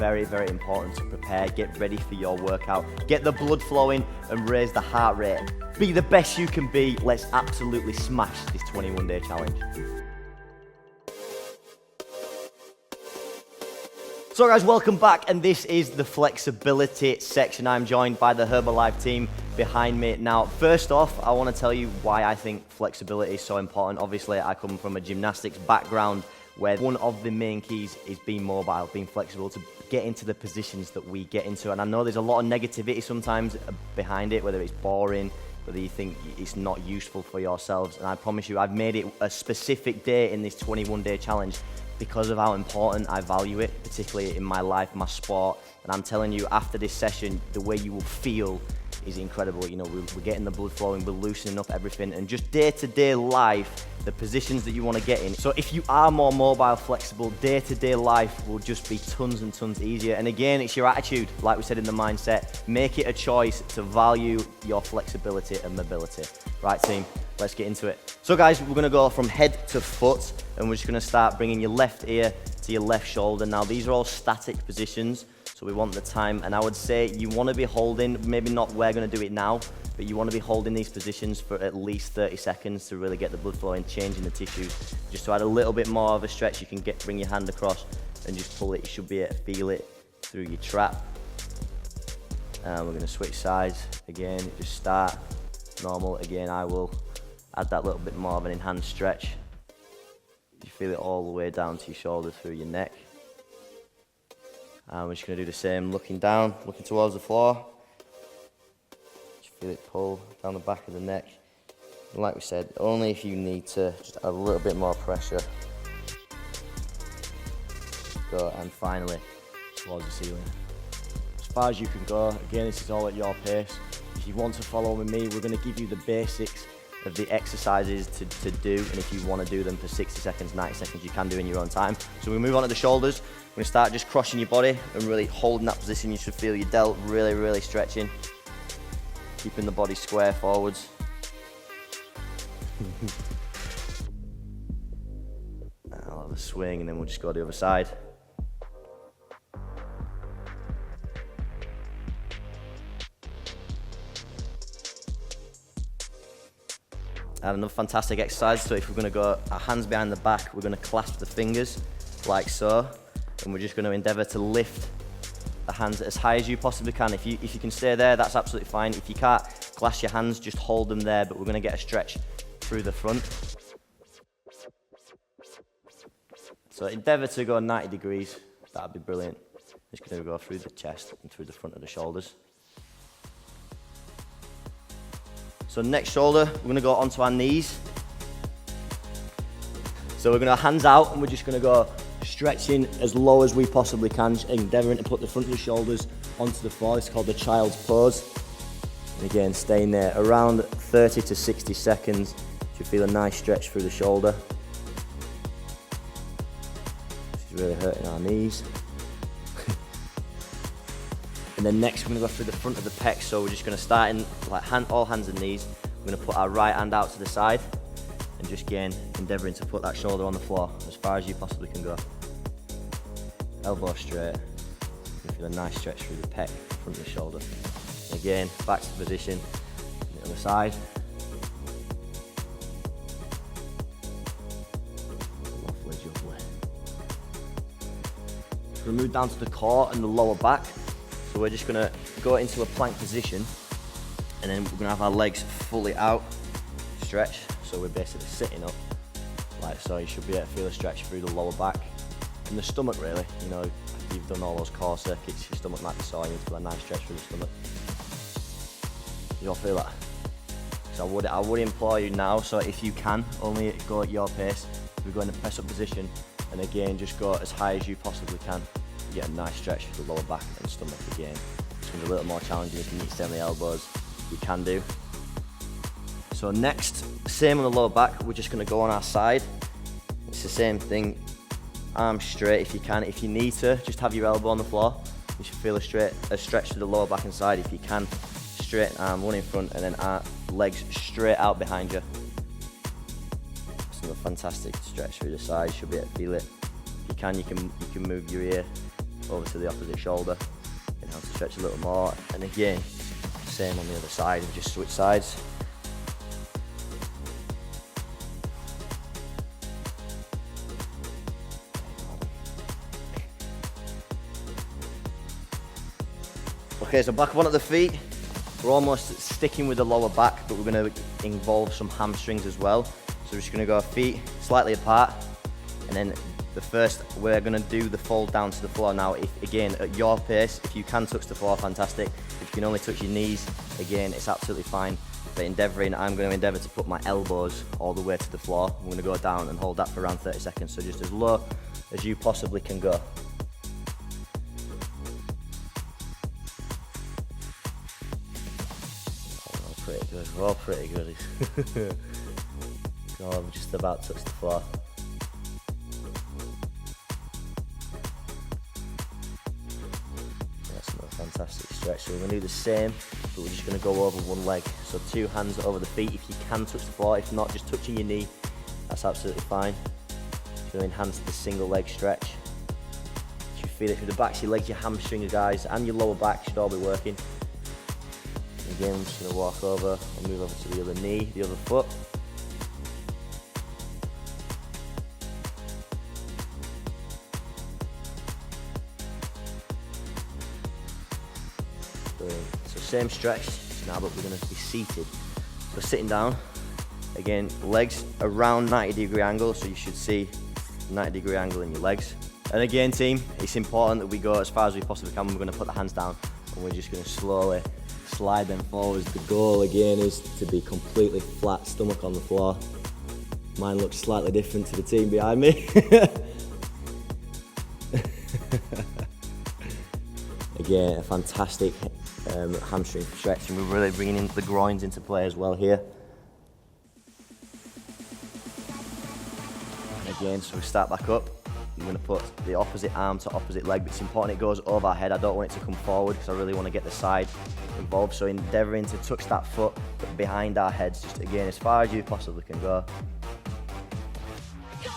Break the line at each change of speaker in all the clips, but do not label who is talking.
very, very important to prepare, get ready for your workout, get the blood flowing and raise the heart rate. Be the best you can be. Let's absolutely smash this 21-day challenge. So guys, welcome back, and this is the flexibility section. I'm joined by the Herbalife team behind me. Now, first off, I want to tell you why I think flexibility is so important. Obviously, I come from a gymnastics background where one of the main keys is being mobile, being flexible to get into the positions that we get into. And I know there's a lot of negativity sometimes behind it, whether it's boring, whether you think it's not useful for yourselves. And I promise you, I've made it a specific day in this 21-day challenge because of how important I value it, particularly in my life, my sport. And I'm telling you, after this session, the way you will feel is incredible. You know, we're getting the blood flowing, we're loosening up everything, and just day-to-day life, the positions that you want to get in. So if you are more mobile, flexible, day-to-day life will just be tons and tons easier. And again, it's your attitude, like we said in the mindset. Make it a choice to value your flexibility and mobility. Right, team? Let's get into it. So guys, we're gonna go from head to foot, and we're just gonna start bringing your left ear to your left shoulder. Now, these are all static positions, so we want the time, and I would say you wanna be holding, maybe not we're gonna do it now, but you wanna be holding these positions for at least 30 seconds to really get the blood flowing, changing the tissues. Just to add a little bit more of a stretch, you can bring your hand across and just pull it. You should be able to feel it through your trap. And we're gonna switch sides. Again, just start normal. Again, I will add that little bit more of an enhanced stretch. You feel it all the way down to your shoulders, through your neck. And we're just going to do the same, looking down, looking towards the floor. Just feel it pull down the back of the neck. And like we said, only if you need to, just add a little bit more pressure. Go, and finally, towards the ceiling. As far as you can go. Again, this is all at your pace. If you want to follow with me, we're going to give you the basics of the exercises to do, and if you want to do them for 60 seconds, 90 seconds, you can do in your own time. So we move on to the shoulders. We're going to start just crossing your body and really holding that position. You should feel your delt really, really stretching. Keeping the body square forwards. I'll have a swing, and then we'll just go to the other side. And another fantastic exercise. So if we're going to go our hands behind the back, we're going to clasp the fingers like so, and we're just going to endeavour to lift the hands as high as you possibly can. If you can stay there, that's absolutely fine. If you can't clasp your hands, just hold them there, but we're going to get a stretch through the front. So endeavour to go 90 degrees, that'd be brilliant. Just going to go through the chest and through the front of the shoulders. So next shoulder, we're gonna go onto our knees. So we're gonna hands out, and we're just gonna go stretching as low as we possibly can, endeavoring to put the front of the shoulders onto the floor. It's called the child's pose. And again, staying there around 30 to 60 seconds. You feel a nice stretch through the shoulder. This is really hurting our knees. And then next, we're going to go through the front of the pecs. So we're just going to start in like all hands and knees. We're going to put our right hand out to the side and just again endeavouring to put that shoulder on the floor as far as you possibly can go. Elbow straight. You feel a nice stretch through the pec, front of the shoulder. Again, back to position on the other side. Lovely, lovely. We're going to move down to the core and the lower back. So we're just gonna go into a plank position, and then we're gonna have our legs fully out, stretch. So we're basically sitting up, like so. You should be able to feel a stretch through the lower back and the stomach, really. You know, after you've done all those core circuits, your stomach might be sore. You feel a nice stretch through the stomach. You don't feel that? So I would implore you now. So if you can, only go at your pace. We're going to press up position, and again, just go as high as you possibly can. You get a nice stretch through the lower back and stomach again. It's going to be a little more challenging if you need to stay on the elbows. You can do. So next, same on the lower back, we're just going to go on our side. It's the same thing, arms straight if you can. If you need to, just have your elbow on the floor. You should feel a stretch through the lower back and side if you can. Straight arm, one in front, and then legs straight out behind you. It's a fantastic stretch through the side. You should be able to feel it. If you can move your ear over to the opposite shoulder. Inhale to stretch a little more. And again, same on the other side, just switch sides. Okay, so back up onto the feet. We're almost sticking with the lower back, but we're going to involve some hamstrings as well. So we're just going to go feet slightly apart, and then we're going to do the fold down to the floor. Now, again, at your pace, if you can touch the floor, fantastic. If you can only touch your knees, again, it's absolutely fine. But I'm going to endeavour to put my elbows all the way to the floor. I'm going to go down and hold that for around 30 seconds, so just as low as you possibly can go. Pretty good, we're all pretty good. God, we're just about to touch the floor. That's another fantastic stretch. So we're going to do the same, but we're just going to go over one leg. So 2 hands over the feet if you can touch the floor. If not, just touching your knee, that's absolutely fine. Just going to enhance the single leg stretch. You feel it through the backs of your legs, your hamstrings, guys, and your lower back should all be working. Again, I'm just going to walk over and move over to the other knee, the other foot. Brilliant. So same stretch now, but we're going to be seated. So sitting down, again, legs around 90-degree angle, so you should see 90-degree angle in your legs. And again, team, it's important that we go as far as we possibly can. We're going to put the hands down, and we're just going to slowly slide them forwards. The goal again is to be completely flat, stomach on the floor. Mine looks slightly different to the team behind me. Again, a fantastic hamstring stretch, and we're really bringing in the groins into play as well here. And again, so we start back up. I'm going to put the opposite arm to opposite leg, but it's important it goes overhead. I don't want it to come forward because I really want to get the side involved. So endeavouring to touch that foot behind our heads, just again as far as you possibly can go. You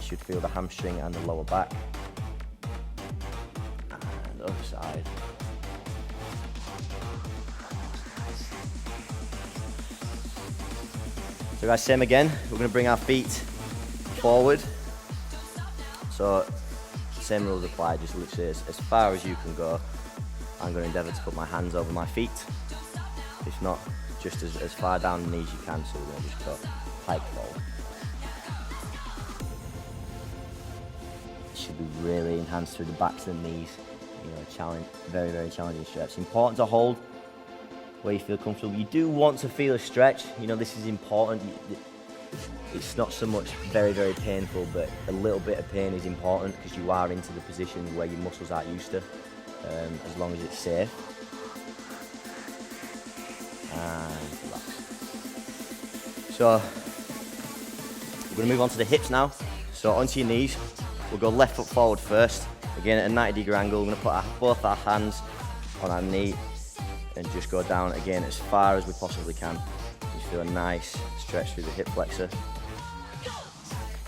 should feel the hamstring and the lower back. And the other side. So guys, same again. We're going to bring our feet forward. So, same rules apply, just literally as far as you can go. I'm going to endeavour to put my hands over my feet. If not, just as far down the knees you can, so we're going to just go pike forward. It should be really enhanced through the backs and knees. You know, challenge, very, very challenging stretch. Important to hold where you feel comfortable. You do want to feel a stretch. You know, this is important. It's not so much very, very painful, but a little bit of pain is important because you are into the position where your muscles aren't used to, as long as it's safe. And relax. So, we're going to move on to the hips now. So onto your knees, we'll go left foot forward first. Again at a 90-degree angle, we're going to put both our hands on our knee and just go down again as far as we possibly can. Just feel a nice stretch through the hip flexor.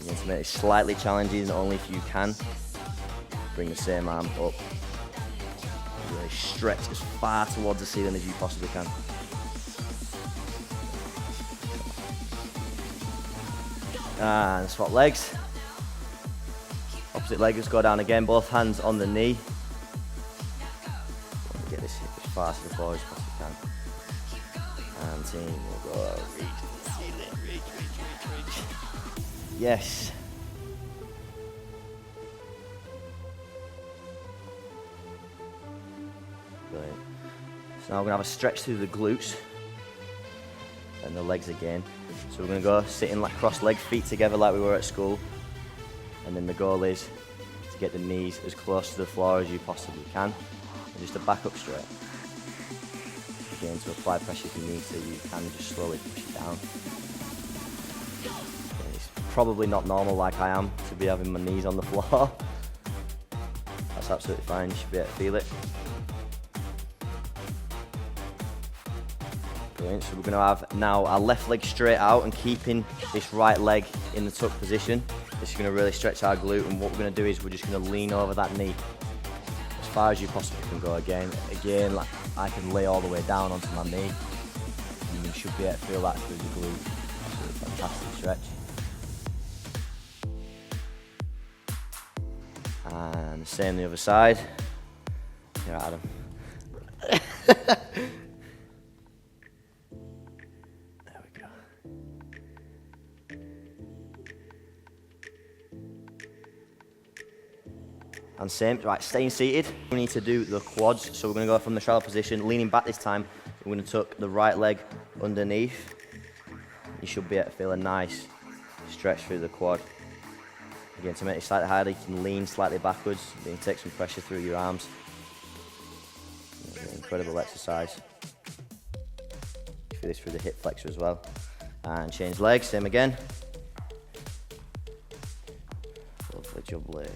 You need to make it slightly challenging, only if you can. Bring the same arm up. Really stretch as far towards the ceiling as you possibly can. And swap legs. Opposite leg, just go down again, both hands on the knee. Get this hip as far to the floor as possibly can. And team, we'll go reach the ceiling, reach. Yes. Brilliant. So now we're going to have a stretch through the glutes and the legs again. So we're going to go sitting like cross-legged, feet together like we were at school. And then the goal is to get the knees as close to the floor as you possibly can. And just a back up straight. Again, to apply pressure if you need to, you can just slowly push it down. It's probably not normal like I am to be having my knees on the floor. That's absolutely fine, you should be able to feel it. Brilliant, so we're going to have now our left leg straight out and keeping this right leg in the tuck position. This is going to really stretch our glute, and what we're going to do is we're just going to lean over that knee. far as you possibly can go again. Again, like I can lay all the way down onto my knee. And you should be able to feel that through the glute. It's a fantastic stretch. And same the other side. Here, Adam. There we go. And same, right, staying seated. We need to do the quads. So we're gonna go from the shallow position, leaning back this time. We're gonna tuck the right leg underneath. You should be able to feel a nice stretch through the quad. Again, to make it slightly harder, you can lean slightly backwards. You can take some pressure through your arms. Incredible exercise. Do this through the hip flexor as well. And change legs, same again. Lovely jubbly.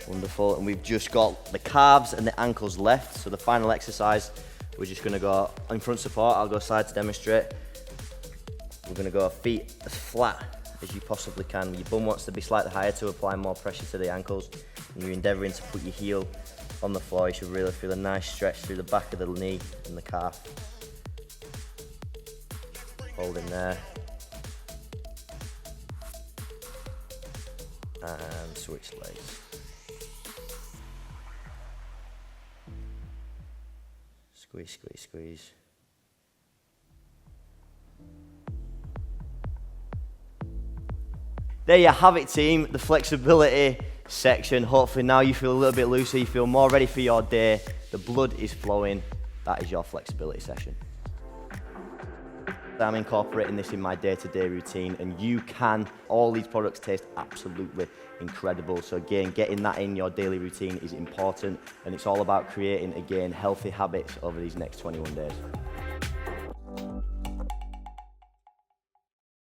Wonderful, and we've just got the calves and the ankles left. So the final exercise, we're just gonna go in front support. I'll go side to demonstrate. We're gonna go feet as flat as you possibly can. Your bum wants to be slightly higher to apply more pressure to the ankles. And you're endeavoring to put your heel on the floor. You should really feel a nice stretch through the back of the knee and the calf. Hold in there. And switch legs. Squeeze, squeeze, squeeze. There you have it, team, the flexibility section. Hopefully now you feel a little bit looser, you feel more ready for your day, the blood is flowing. That is your flexibility session. I'm incorporating this in my day-to-day routine, and you can. All these products taste absolutely incredible. So again, getting that in your daily routine is important, and it's all about creating, again, healthy habits over these next 21 days.